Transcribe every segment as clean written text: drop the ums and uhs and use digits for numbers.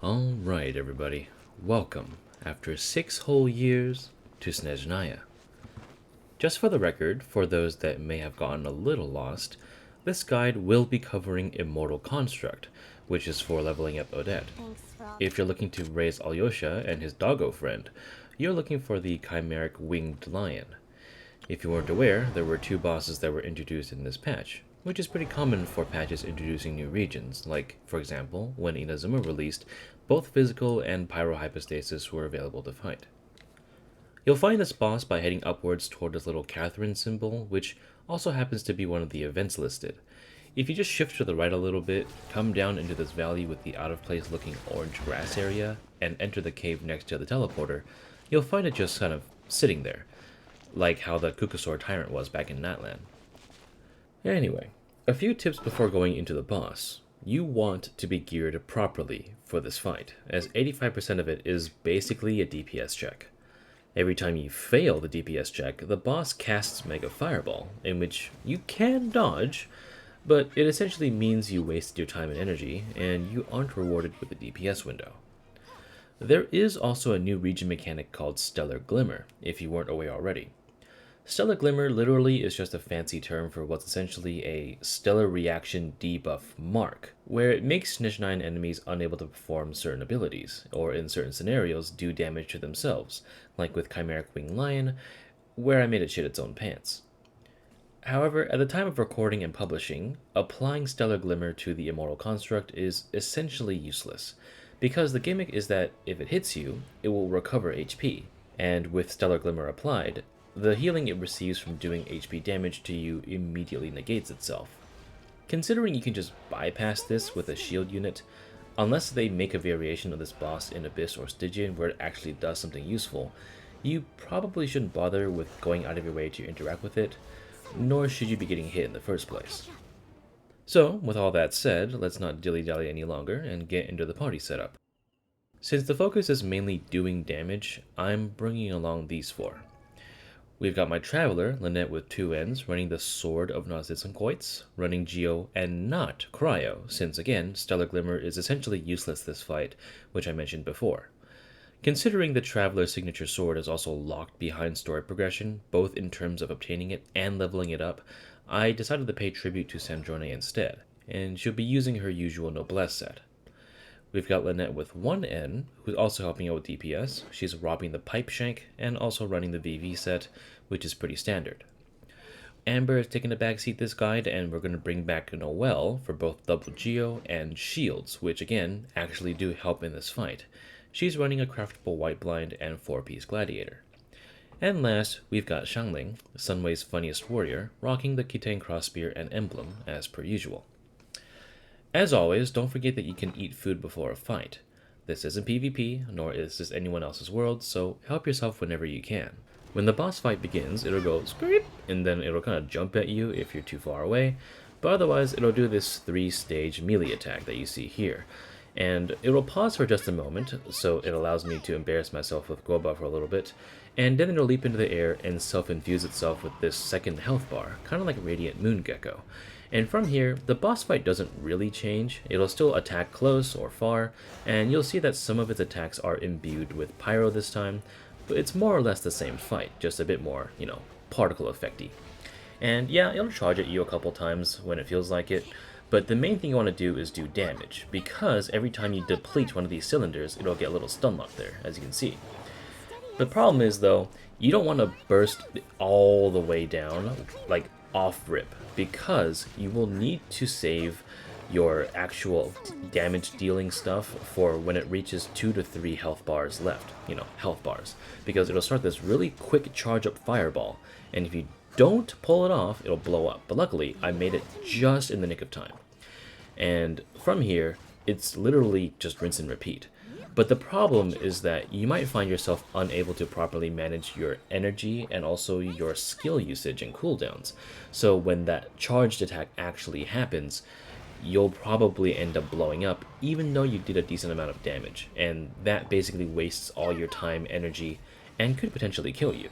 Alright everybody, welcome, after 6 whole years, to Snezhnaya. Just for the record, for those that may have gotten a little lost, this guide will be covering Immortal Construct, which is for leveling up Odette. If you're looking to raise Alyosha and his doggo friend, you're looking for the Chimeric Winged Lion. If you weren't aware, there were 2 bosses that were introduced in this patch, which is pretty common for patches introducing new regions, like, for example, when Inazuma released, both physical and pyro hypostasis were available to fight. You'll find this boss by heading upwards toward this little Catherine symbol, which also happens to be one of the events listed. If you just shift to the right a little bit, come down into this valley with the out-of-place looking orange grass area, and enter the cave next to the teleporter, you'll find it just kind of sitting there, like how the Kukusaur Tyrant was back in Natlan. Anyway, a few tips before going into the boss. You want to be geared properly for this fight, as 85% of it is basically a DPS check. Every time you fail the DPS check, the boss casts Mega Fireball, in which you can dodge, but it essentially means you wasted your time and energy, and you aren't rewarded with the DPS window. There is also a new region mechanic called Stellar Glimmer, if you weren't aware already. Stellar Glimmer literally is just a fancy term for what's essentially a stellar reaction debuff mark, where it makes Snezhnaya enemies unable to perform certain abilities, or in certain scenarios do damage to themselves, like with Chimeric Winged Lion, where I made it shit its own pants. However, at the time of recording and publishing, applying Stellar Glimmer to the Immortal Construct is essentially useless, because the gimmick is that if it hits you, it will recover HP, and with Stellar Glimmer applied, the healing it receives from doing HP damage to you immediately negates itself. Considering you can just bypass this with a shield unit, unless they make a variation of this boss in Abyss or Stygian where it actually does something useful, you probably shouldn't bother with going out of your way to interact with it, nor should you be getting hit in the first place. So, with all that said, let's not dilly-dally any longer and get into the party setup. Since the focus is mainly doing damage, I'm bringing along these 4. We've got my Traveler, Lynette with 2 Ns, running the Sword of Nauzitzenkoitz, running Geo and not Cryo, since again, Stellar Glimmer is essentially useless this fight, which I mentioned before. Considering the Traveler's signature sword is also locked behind story progression, both in terms of obtaining it and leveling it up, I decided to pay tribute to Sandrone instead, and she'll be using her usual Noblesse set. We've got Lynette with 1 N, who's also helping out with DPS. She's robbing the Pipe Shank and also running the VV set, which is pretty standard. Amber is taking a backseat this guide, and we're going to bring back Noelle for both double Geo and shields, which again, actually do help in this fight. She's running a craftable White Blind and 4-piece Gladiator. And last, we've got Xiangling, Sunway's funniest warrior, rocking the Kitane Crossspear and Emblem as per usual. As always, don't forget that you can eat food before a fight. This isn't PvP, nor is this anyone else's world, so help yourself whenever you can. When the boss fight begins, it'll go screep, and then it'll kind of jump at you if you're too far away, but otherwise it'll do this 3-stage melee attack that you see here. And it'll pause for just a moment, so it allows me to embarrass myself with Goba for a little bit, and then it'll leap into the air and self-infuse itself with this second health bar, kind of like a Radiant Moon Gecko. And from here, the boss fight doesn't really change. It'll still attack close or far, and you'll see that some of its attacks are imbued with Pyro this time, but it's more or less the same fight, just a bit more, particle effecty. And yeah, it'll charge at you a couple times when it feels like it, but the main thing you want to do is do damage, because every time you deplete one of these cylinders, it'll get a little stun lock there, as you can see. The problem is, though, you don't want to burst all the way down, like off rip, because you will need to save your actual damage dealing stuff for when it reaches 2 to 3 health bars left, health bars, because it'll start this really quick charge up fireball, and if you don't pull it off, it'll blow up. But luckily, I made it just in the nick of time. And from here, it's literally just rinse and repeat. But the problem is that you might find yourself unable to properly manage your energy and also your skill usage and cooldowns. So when that charged attack actually happens, you'll probably end up blowing up even though you did a decent amount of damage. And that basically wastes all your time, energy, and could potentially kill you.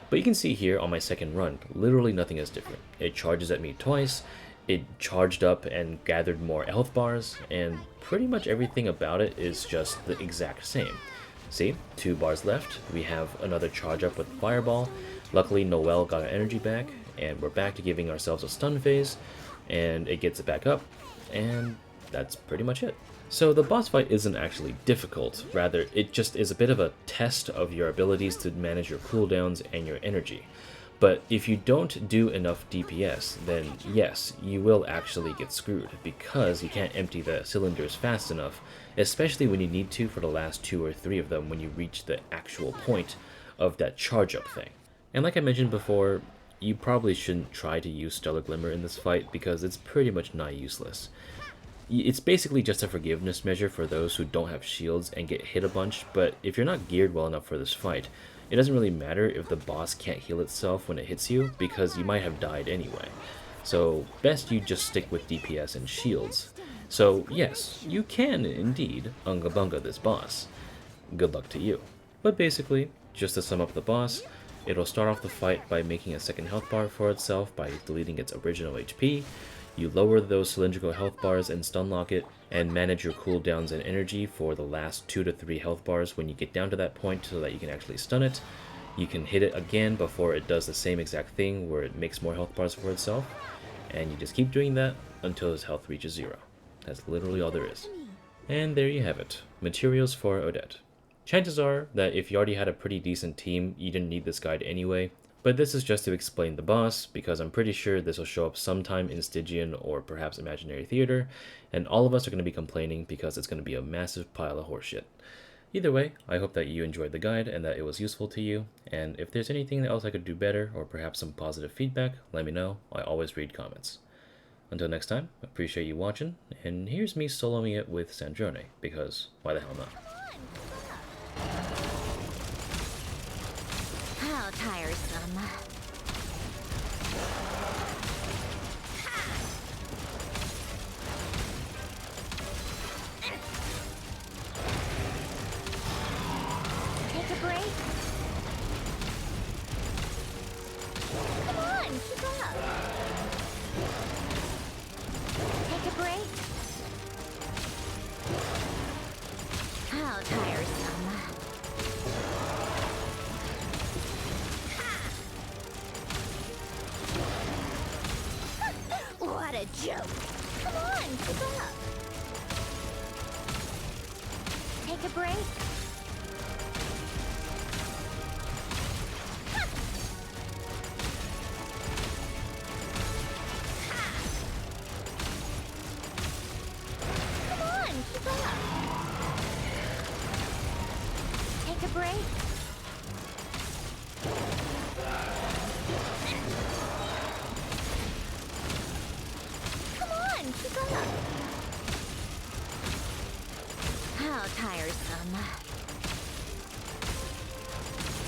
But you can see here on my second run, literally nothing is different. It charges at me twice, it charged up and gathered more health bars, and pretty much everything about it is just the exact same. See, 2 bars left, we have another charge up with Fireball. Luckily, Noelle got our energy back, and we're back to giving ourselves a stun phase, and it gets it back up, and that's pretty much it. So the boss fight isn't actually difficult, rather it just is a bit of a test of your abilities to manage your cooldowns and your energy. But if you don't do enough DPS, then yes, you will actually get screwed, because you can't empty the cylinders fast enough, especially when you need to for the last 2 or 3 of them when you reach the actual point of that charge up thing. And like I mentioned before, you probably shouldn't try to use Stellar Glimmer in this fight because it's pretty much nigh useless. It's basically just a forgiveness measure for those who don't have shields and get hit a bunch, but if you're not geared well enough for this fight, it doesn't really matter if the boss can't heal itself when it hits you, because you might have died anyway. So best you just stick with DPS and shields. So yes, you can indeed Unga Bunga this boss. Good luck to you. But basically, just to sum up the boss, it'll start off the fight by making a second health bar for itself by deleting its original HP. You lower those cylindrical health bars and stun lock it, and manage your cooldowns and energy for the last 2 to 3 health bars when you get down to that point so that you can actually stun it. You can hit it again before it does the same exact thing where it makes more health bars for itself, and you just keep doing that until its health reaches 0. That's literally all there is. And there you have it, materials for Odette. Chances are that if you already had a pretty decent team, you didn't need this guide anyway. But this is just to explain the boss, because I'm pretty sure this will show up sometime in Stygian or perhaps Imaginary Theater, and all of us are going to be complaining because it's going to be a massive pile of horseshit. Either way, I hope that you enjoyed the guide and that it was useful to you, and if there's anything else I could do better or perhaps some positive feedback, let me know. I always read comments. Until next time, appreciate you watching, and here's me soloing it with Sandrone, because why the hell not? How tiresome. Take a break. Come on, keep up. Take a break. How tiresome. What a joke! Come on, keep up! Take a break? Come on, keep up! Take a break? Keep up. How tiresome.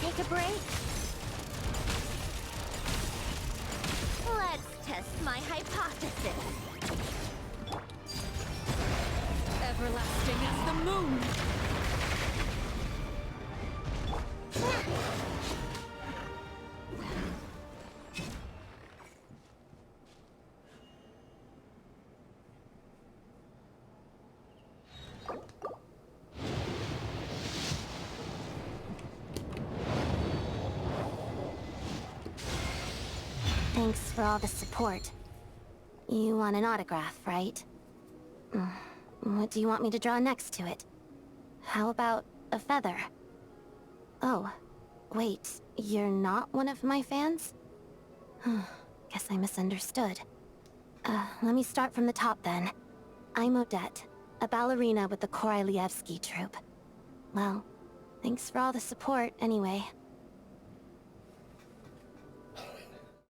Take a break. Let's test my hypothesis. Everlasting as the moon. Thanks for all the support. You want an autograph, right? What do you want me to draw next to it? How about a feather? Oh, wait, you're not one of my fans? Guess I misunderstood. Let me start from the top then. I'm Odette, a ballerina with the Korylevsky troupe. Well, thanks for all the support anyway.